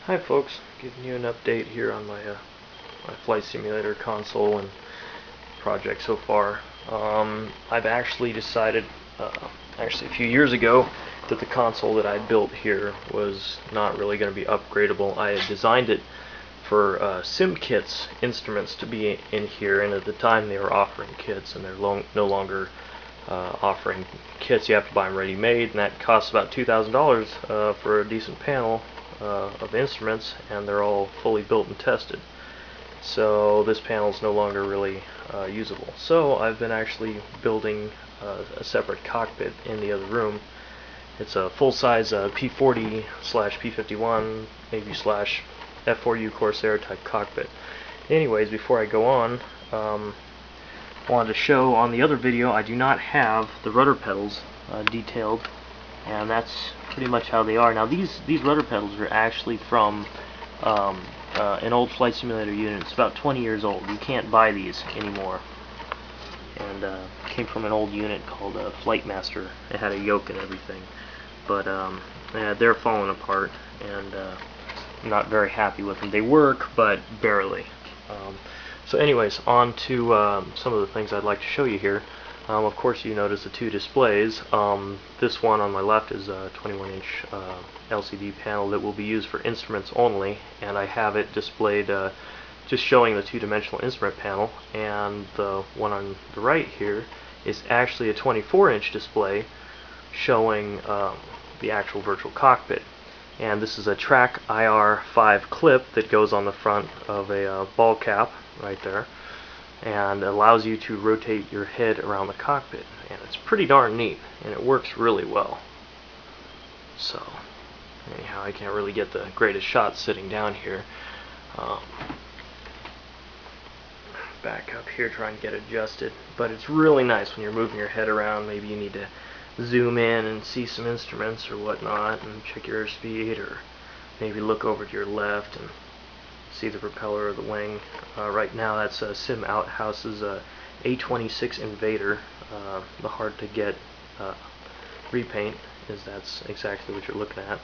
Hi folks, giving you an update here on my flight simulator console and project so far. I've actually decided, actually a few years ago, that the console that I built here was not really going to be upgradable. I had designed it for sim kits instruments to be in here, and at the time they were offering kits, and they're no longer offering kits. You have to buy them ready-made, and that costs about $2,000 for a decent panel of instruments, and they're all fully built and tested. So this panel is no longer really usable. So I've been actually building a separate cockpit in the other room. It's a full-size P40 slash P51 maybe slash F4U Corsair type cockpit. Anyways, before I go on, I wanted to show on the other video I do not have the rudder pedals detailed, and that's pretty much how they are. Now these rudder pedals are actually from an old flight simulator unit. It's about 20 years old. You can't buy these anymore, and came from an old unit called Flight Master. It had a yoke and everything, but yeah, they're falling apart, and I'm not very happy with them. They work, but barely. So anyways, on to some of the things I'd like to show you here. Of course, you notice the two displays. This one on my left is a 21-inch LCD panel that will be used for instruments only, and I have it displayed just showing the two-dimensional instrument panel. And the one on the right here is actually a 24-inch display showing the actual virtual cockpit. And this is a Track IR5 clip that goes on the front of a ball cap right there, and allows you to rotate your head around the cockpit, and it's pretty darn neat, and it works really well. So anyhow, I can't really get the greatest shot sitting down here. Back up here, try and get adjusted, but it's really nice when you're moving your head around. Maybe you need to zoom in and see some instruments or whatnot and check your airspeed, or maybe look over to your left and see the propeller or the wing. Right now that's Sim Outhouse's A26 Invader. The hard to get repaint is that's exactly what you're looking at.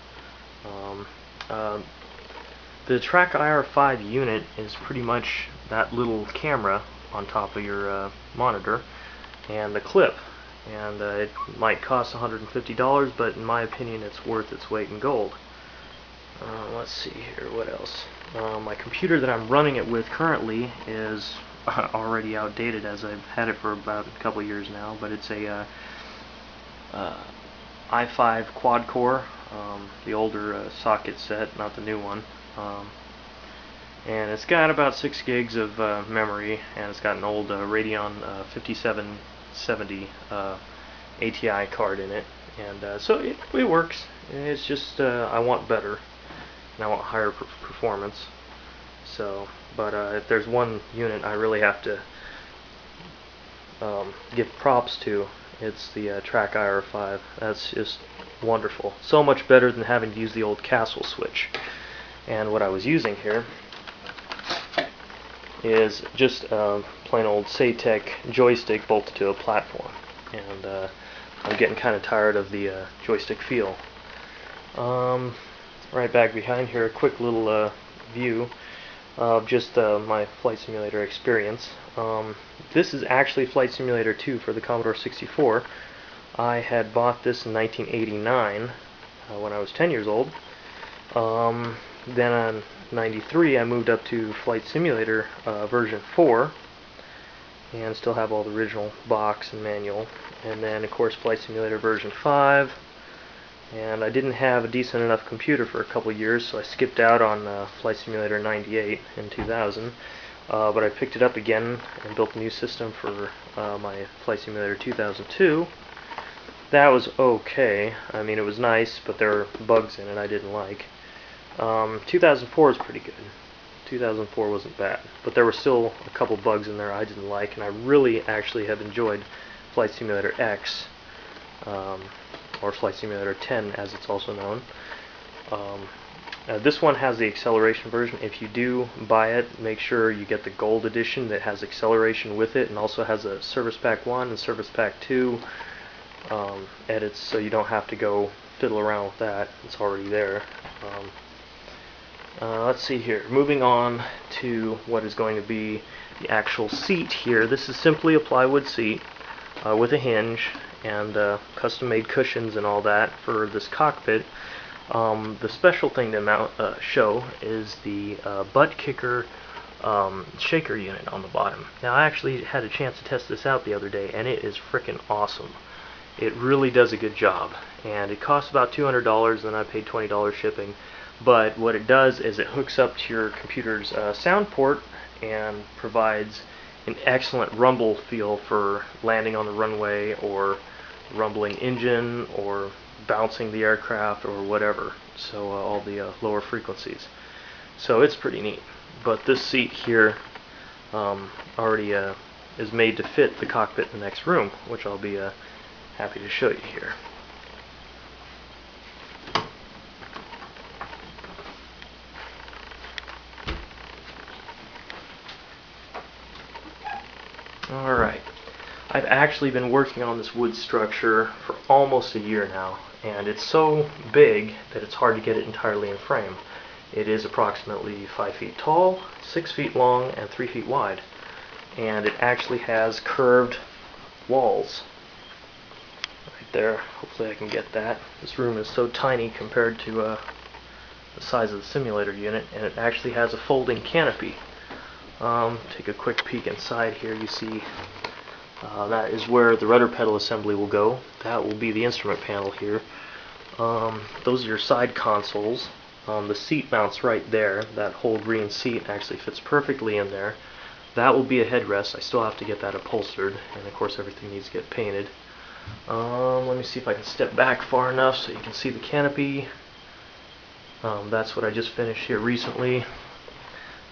The Track IR5 unit is pretty much that little camera on top of your monitor and the clip, and it might cost $150, but in my opinion it's worth its weight in gold. Let's see here, what else? My computer that I'm running it with currently is already outdated, as I've had it for about a couple years now, but it's a i5 quad core, the older socket set, not the new one. And it's got about 6 gigs of memory, and it's got an old Radeon 5770 ATI card in it, and so it works. It's just I want better, and I want higher performance. So, but if there's one unit I really have to give props to, it's the Track IR5. That's just wonderful. So much better than having to use the old Castle switch. And what I was using here is just a plain old Satec joystick bolted to a platform, and I'm getting kind of tired of the joystick feel. Right back behind here, a quick little view of just my Flight Simulator experience. This is actually Flight Simulator 2 for the Commodore 64. I had bought this in 1989 when I was 10 years old. Then in '93 I moved up to Flight Simulator version 4, and still have all the original box and manual. And then of course Flight Simulator version 5. And I didn't have a decent enough computer for a couple years, so I skipped out on Flight Simulator 98 in 2000. But I picked it up again and built a new system for my Flight Simulator 2002. That was okay. I mean, it was nice, but there were bugs in it I didn't like. 2004 is pretty good. 2004 wasn't bad, but there were still a couple bugs in there I didn't like, and I really actually have enjoyed Flight Simulator X, or Flight Simulator 10 as it's also known. This one has the acceleration version. If you do buy it, make sure you get the gold edition that has acceleration with it, and also has a Service Pack 1 and Service Pack 2 edits, so you don't have to go fiddle around with that. It's already there. Let's see here. Moving on to what is going to be the actual seat here. This is simply a plywood seat with a hinge and custom-made cushions and all that for this cockpit. The special thing to show is the butt kicker shaker unit on the bottom. Now, I actually had a chance to test this out the other day, and it is frickin' awesome. It really does a good job, and it costs about $200, and I paid $20 shipping. But what it does is it hooks up to your computer's sound port and provides an excellent rumble feel for landing on the runway, or rumbling engine, or bouncing the aircraft, or whatever. So all the lower frequencies. So it's pretty neat. But this seat here already is made to fit the cockpit in the next room, which I'll be happy to show you here. Alright, I've actually been working on this wood structure for almost a year now, and it's so big that it's hard to get it entirely in frame. It is approximately 5 feet tall, 6 feet long, and 3 feet wide, and it actually has curved walls. Right there, hopefully I can get that. This room is so tiny compared to the size of the simulator unit, and it actually has a folding canopy. Take a quick peek inside here. You see that is where the rudder pedal assembly will go. That will be the instrument panel here. Those are your side consoles. The seat mounts right there. That whole green seat actually fits perfectly in there. That will be a headrest. I still have to get that upholstered, and of course everything needs to get painted. Let me see if I can step back far enough so you can see the canopy. That's what I just finished here recently.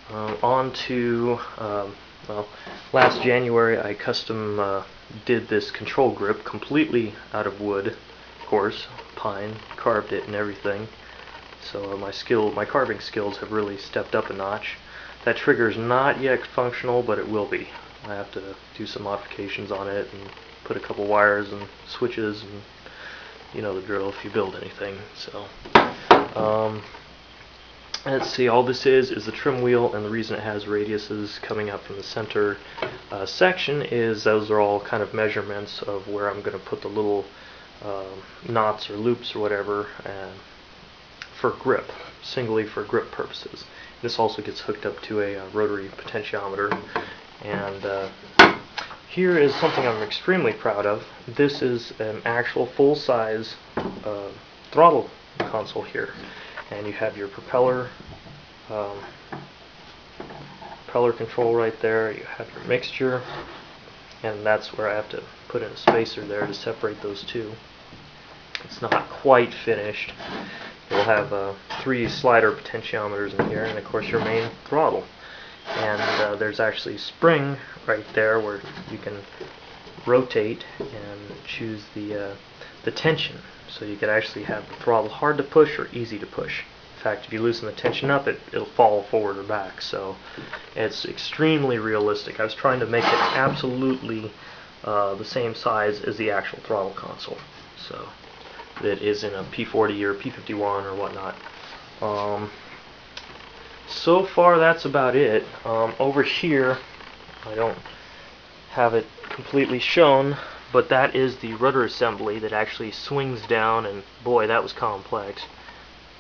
On to, well, last January I custom did this control grip completely out of wood, of course, pine, carved it and everything. So my carving skills have really stepped up a notch. That trigger is not yet functional, but it will be. I have to do some modifications on it and put a couple wires and switches, and you know the drill if you build anything. So let's see, all this is the trim wheel, and the reason it has radiuses coming up from the center section is those are all kind of measurements of where I'm going to put the little knots or loops or whatever for grip, singly for grip purposes. This also gets hooked up to a rotary potentiometer, and here is something I'm extremely proud of. This is an actual full-size throttle console here. And you have your propeller control right there. You have your mixture, and that's where I have to put in a spacer there to separate those two. It's not quite finished. You'll have 3 slider potentiometers in here, and of course your main throttle. And there's actually a spring right there where you can rotate and choose the tension. So you could actually have the throttle hard to push or easy to push. In fact, if you loosen the tension up, it'll fall forward or back. So it's extremely realistic. I was trying to make it absolutely the same size as the actual throttle console. So that is in a P40 or P51 or whatnot. So far, that's about it. Over here, I don't have it completely shown, but that is the rudder assembly that actually swings down, and boy, that was complex.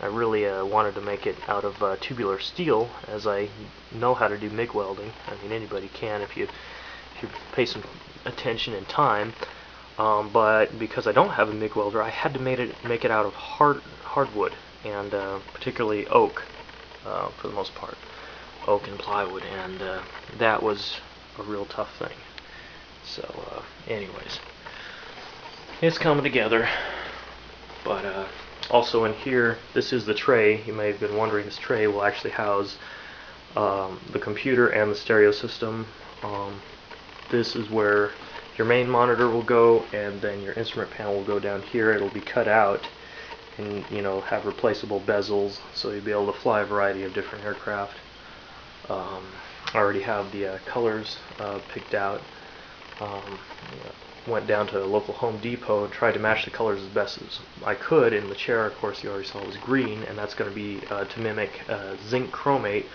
I really wanted to make it out of tubular steel, as I know how to do MIG welding. I mean, anybody can if you pay some attention and time. But because I don't have a MIG welder, I had to make it out of hardwood, and particularly oak, for the most part, oak and plywood, and that was a real tough thing. So, anyways, it's coming together. But also in here, this is the tray. You may have been wondering, this tray will actually house the computer and the stereo system. This is where your main monitor will go, and then your instrument panel will go down here. It'll be cut out and, you know, have replaceable bezels, so you'll be able to fly a variety of different aircraft. I already have the colors picked out. went down to a local Home Depot and tried to match the colors as best as I could. And the chair, of course, you already saw was green, and that's going to be to mimic zinc chromate,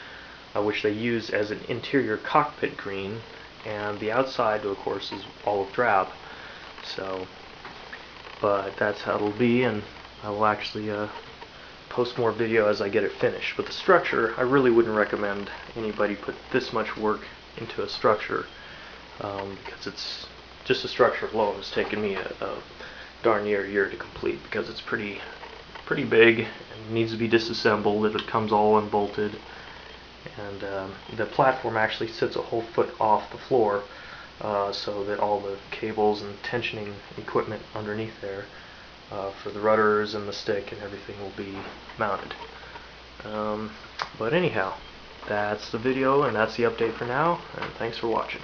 which they use as an interior cockpit green, and the outside, of course, is olive drab. So, but that's how it'll be, and I will actually post more video as I get it finished. But the structure, I really wouldn't recommend anybody put this much work into a structure, because it's just the structure alone has taken me a darn near year to complete, because it's pretty big and needs to be disassembled. It comes all unbolted, and the platform actually sits a whole foot off the floor, so that all the cables and tensioning equipment underneath there for the rudders and the stick and everything will be mounted. But anyhow, that's the video and that's the update for now, and thanks for watching.